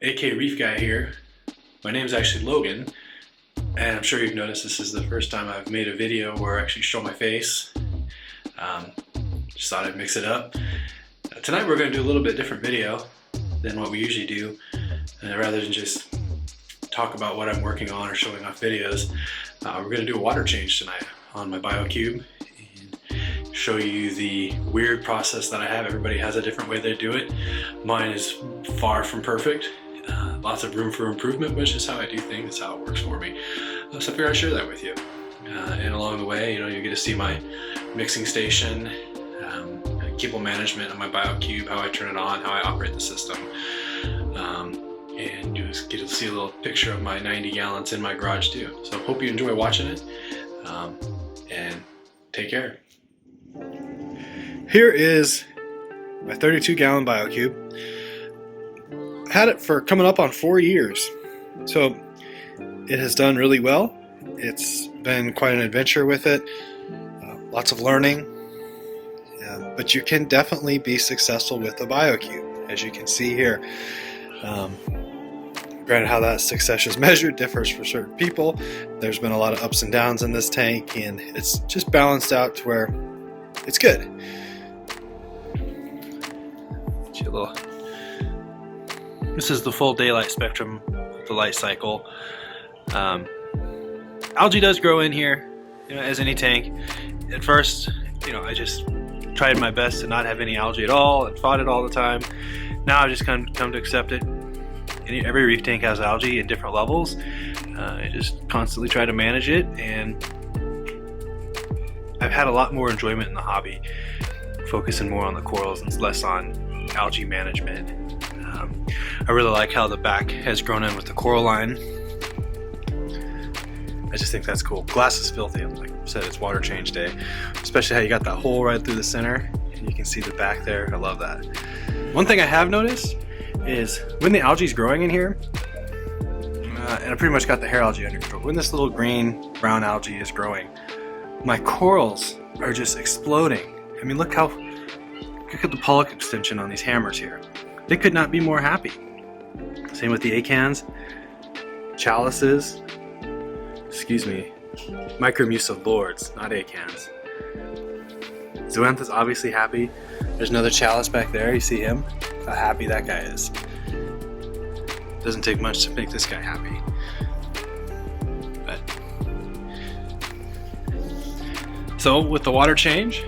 AK Reef Guy here. My name's actually Logan, and I'm sure you've noticed this is the first time I've made a video where I actually show my face. Just thought I'd mix it up. Tonight we're going to do a little bit different video than what we usually do. Rather than just talk about what I'm working on or showing off videos, we're going to do a water change tonight on my BioCube and show you the weird process that I have. Everybody has a different way they do it. Mine is far from perfect. Lots of room for improvement, which is how I do things. It's how it works for me. So I figured I'd share that with you. And along the way, you get to see my mixing station, cable management on my BioCube, how I turn it on, how I operate the system. And you just get to see a little picture of my 90 gallons in my garage too. So hope you enjoy watching it, and take care. Here is my 32 gallon BioCube. Had it for coming up on 4 years, so it has done really well. It's been quite an adventure with it, lots of learning, but you can definitely be successful with the BioCube, as you can see here. Granted, how that success is measured differs for certain people. There's been a lot of ups and downs in this tank, and it's just balanced out to where it's good. This is the full daylight spectrum, the light cycle. Algae does grow in here, as any tank. At first, I just tried my best to not have any algae at all and fought it all the time. Now I've just come to accept it. Every reef tank has algae in different levels. I just constantly try to manage it, and I've had a lot more enjoyment in the hobby, focusing more on the corals and less on algae management. I really like how the back has grown in with the coral line. I just think that's cool. Glass is filthy. Like I said, it's water change day, especially how you got that hole right through the center and you can see the back there. I love that. One thing I have noticed is when the algae is growing in here, and I pretty much got the hair algae under control, when this little green brown algae is growing, my corals are just exploding. I mean, look at the pollock extension on these hammers here. They could not be more happy. Same with the acans, chalices, Micromusa lords, not acans. Zoantha's obviously happy. There's another chalice back there, you see him? How happy that guy is. Doesn't take much to make this guy happy. But so with the water change,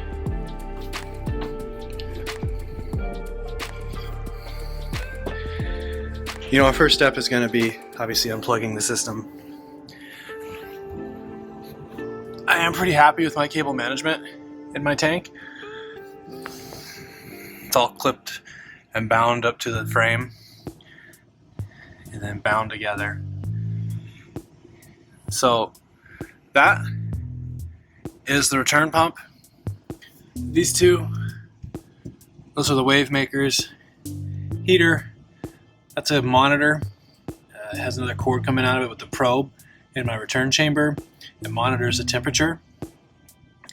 our first step is going to be obviously unplugging the system. I am pretty happy with my cable management in my tank. It's all clipped and bound up to the frame and then bound together. So that is the return pump. These two, those are the wave makers. Heater, that's a monitor. It has another cord coming out of it with the probe in my return chamber. It monitors the temperature.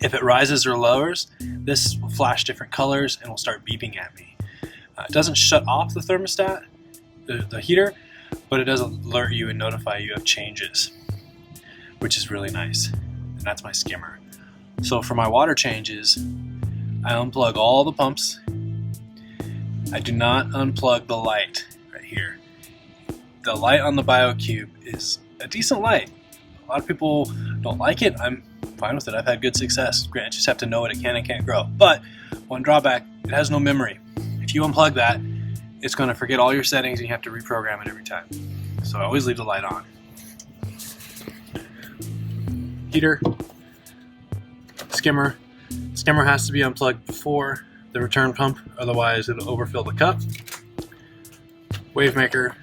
If it rises or lowers, this will flash different colors and will start beeping at me. It doesn't shut off the thermostat, the heater, but it does alert you and notify you of changes, which is really nice. And that's my skimmer. So for my water changes, I unplug all the pumps. I do not unplug the light right here. The light on the BioCube is a decent light. A lot of people don't like it. I'm fine with it. I've had good success. Granted, you just have to know what it can and can't grow. But one drawback, it has no memory. If you unplug that, it's going to forget all your settings and you have to reprogram it every time. So I always leave the light on. Heater, skimmer. Skimmer has to be unplugged before the return pump, otherwise it'll overfill the cup. Wave maker,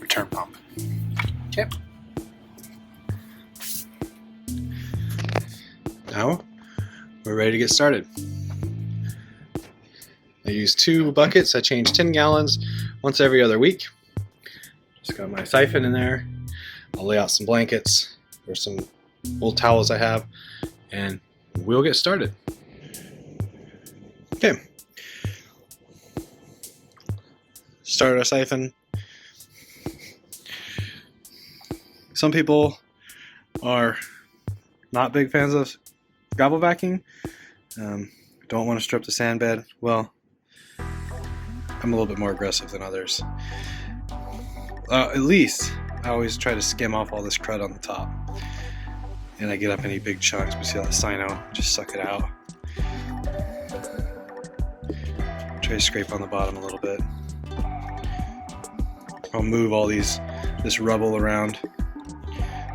return pump. Okay. Now we're ready to get started. I use 2 buckets. I change 10 gallons once every other week. Just got my siphon in there. I'll lay out some blankets or some old towels I have, and we'll get started. Okay. started a siphon. Some people are not big fans of gravel vacuuming. Don't want to strip the sand bed. Well, I'm a little bit more aggressive than others. At least I always try to skim off all this crud on the top. And I get up any big chunks, but see that cyno, just suck it out. Try to scrape on the bottom a little bit. I'll move all this rubble around.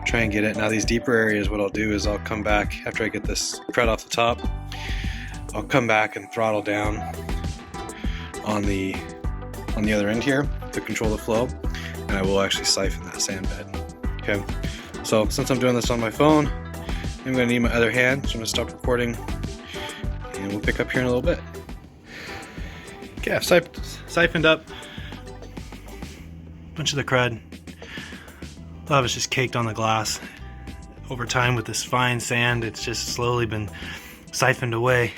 Try and get it. Now these deeper areas, what I'll do is I'll come back after I get this crud off the top. I'll come back and throttle down on the other end here to control the flow, and I will actually siphon that sand bed. Okay, so since I'm doing this on my phone, I'm going to need my other hand, so I'm going to stop recording, and we'll pick up here in a little bit. Okay, I've siphoned up a bunch of the crud. A lot of it's just caked on the glass. Over time with this fine sand, it's just slowly been siphoned away.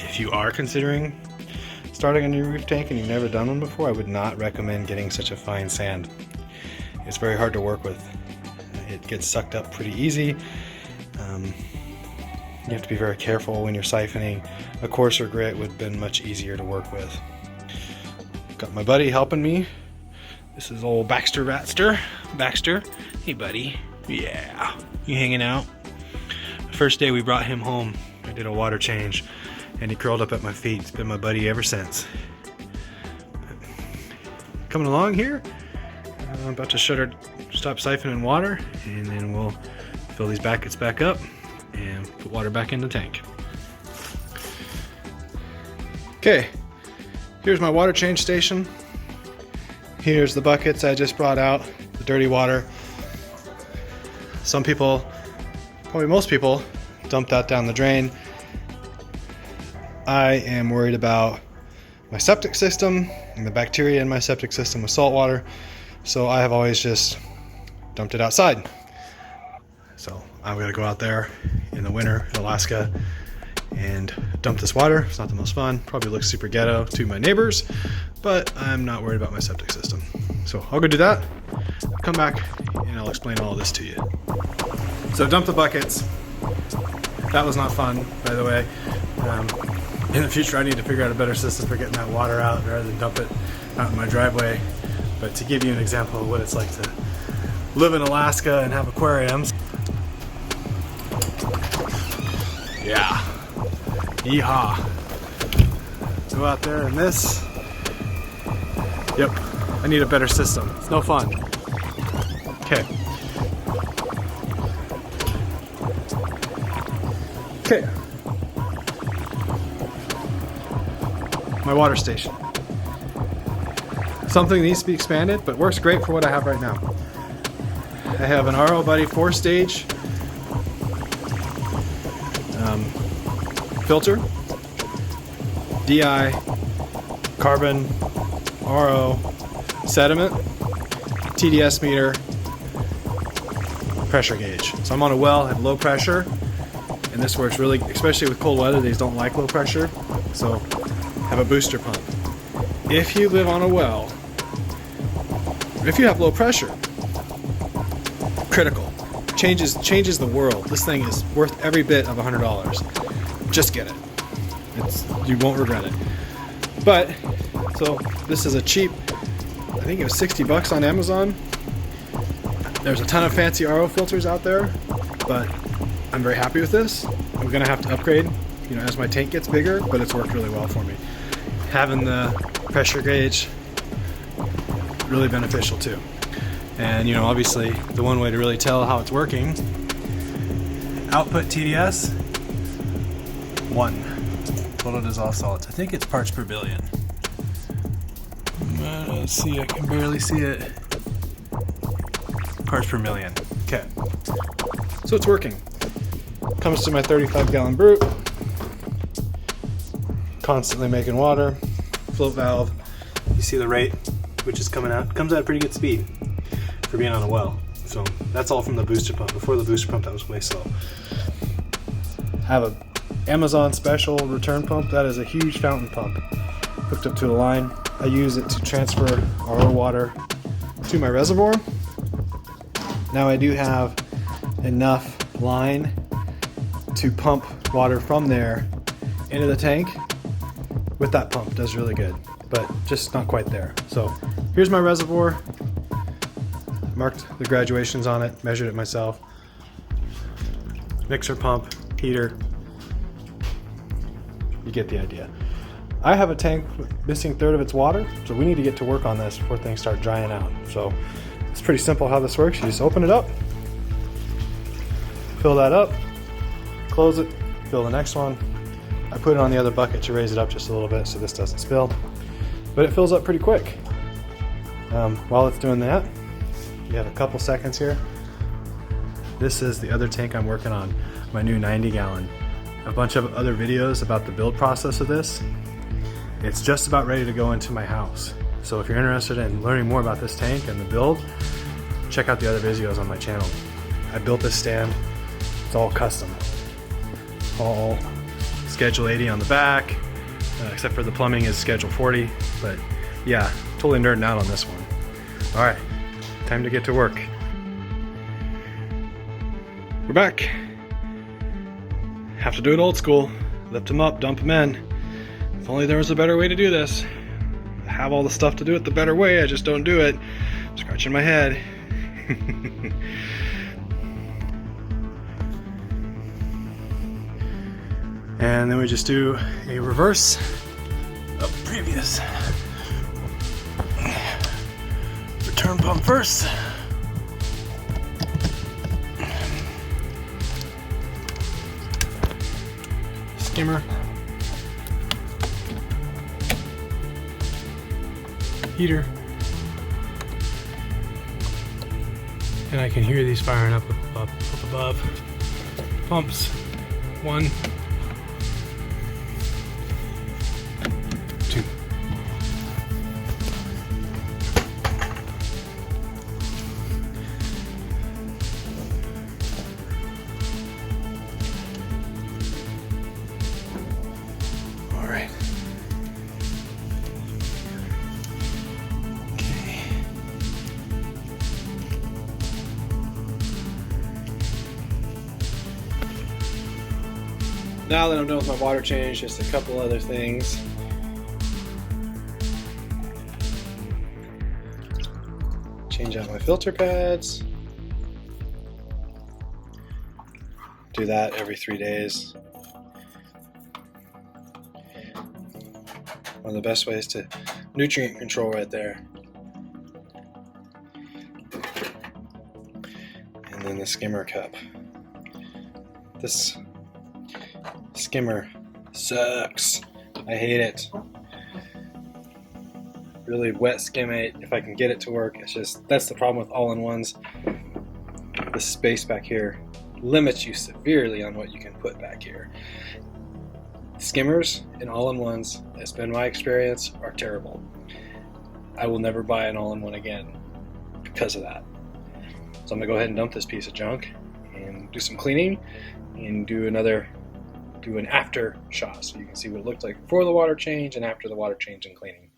If you are considering starting a new reef tank and you've never done one before, I would not recommend getting such a fine sand. It's very hard to work with. It gets sucked up pretty easy. You have to be very careful when you're siphoning. A coarser grit would have been much easier to work with. Got my buddy helping me. This is old Baxter Ratster. Baxter, hey buddy. Yeah, you hanging out? The first day we brought him home, I did a water change, and he curled up at my feet. He's been my buddy ever since. Coming along here, I'm about to stop siphoning water, and then we'll fill these buckets back up and put water back in the tank. Okay, here's my water change station. Here's the buckets I just brought out, the dirty water. Some people, probably most people, dump that down the drain. I am worried about my septic system and the bacteria in my septic system with salt water, so I have always just dumped it outside. So I'm gonna go out there in the winter in Alaska and dump this water. It's not the most fun, probably looks super ghetto to my neighbors, but I'm not worried about my septic system. So I'll go do that, I'll come back, and I'll explain all of this to you. So dump the buckets. That was not fun, by the way. In the future I need to figure out a better system for getting that water out rather than dump it out in my driveway. But to give you an example of what it's like to live in Alaska and have aquariums. Yeah. Yeehaw. Go out there and this. Yep. I need a better system. It's no fun. Okay. Okay. My water station. Something needs to be expanded, but works great for what I have right now. I have an RO Buddy 4-stage filter, DI, carbon, RO, sediment, TDS meter, pressure gauge. So I'm on a well, have low pressure, and this works really, especially with cold weather, these don't like low pressure, so have a booster pump. If you live on a well, if you have low pressure, critical. Changes the world. This thing is worth every bit of $100. Just get it. You won't regret it. But, so this is a cheap, I think it was $60 on Amazon. There's a ton of fancy RO filters out there, but I'm very happy with this. I'm gonna have to upgrade, as my tank gets bigger, but it's worked really well for me. Having the pressure gauge, really beneficial too. And obviously the one way to really tell how it's working, output TDS 1 total dissolved solids. I think it's parts per billion. Let's see, I can barely see it. Parts per million. Okay, so it's working. Comes to my 35-gallon brute, constantly making water. Float valve, you see the rate which is coming out, comes out at pretty good speed for being on a well. So that's all from the booster pump. Before the booster pump, that was way slow. Have a Amazon special return pump. That is a huge fountain pump. hooked up to a line. I use it to transfer our water to my reservoir. Now I do have enough line to pump water from there into the tank. With that pump, it does really good, but just not quite there. So here's my reservoir. Marked the graduations on it, measured it myself. Mixer pump, heater. You get the idea. I have a tank missing a third of its water, so we need to get to work on this before things start drying out. So it's pretty simple how this works. You just open it up, fill that up, close it, fill the next one. I put it on the other bucket to raise it up just a little bit so this doesn't spill, but it fills up pretty quick. While it's doing that, you have a couple seconds here. This is the other tank I'm working on, my new 90 gallon. A bunch of other videos about the build process of this. It's just about ready to go into my house. So if you're interested in learning more about this tank and the build, check out the other videos on my channel. I built this stand, it's all custom. All Schedule 80 on the back, except for the plumbing is Schedule 40, but yeah, totally nerding out on this one. All right, time to get to work. We're back. Have to do it old school. Lift them up, dump them in. If only there was a better way to do this. I have all the stuff to do it the better way, I just don't do it. I'm scratching my head. And then we just do a reverse of previous. Return pump first. Skimmer. Heater. And I can hear these firing up above. Pumps. 1, 2. All right. Now that I'm done with my water change, just a couple other things. Change out my filter pads. Do that every 3 days. One of the best ways to nutrient control right there. And then the skimmer cup. This skimmer sucks. I hate it. Really wet skimmate if I can get it to work. It's just, that's the problem with all-in-ones. The space back here limits you severely on what you can put back here. Skimmers and all-in-ones, it's been my experience, are terrible. I will never buy an all-in-one again because of that. So I'm gonna go ahead and dump this piece of junk and do some cleaning and do an after shot so you can see what it looked like before the water change and after the water change and cleaning.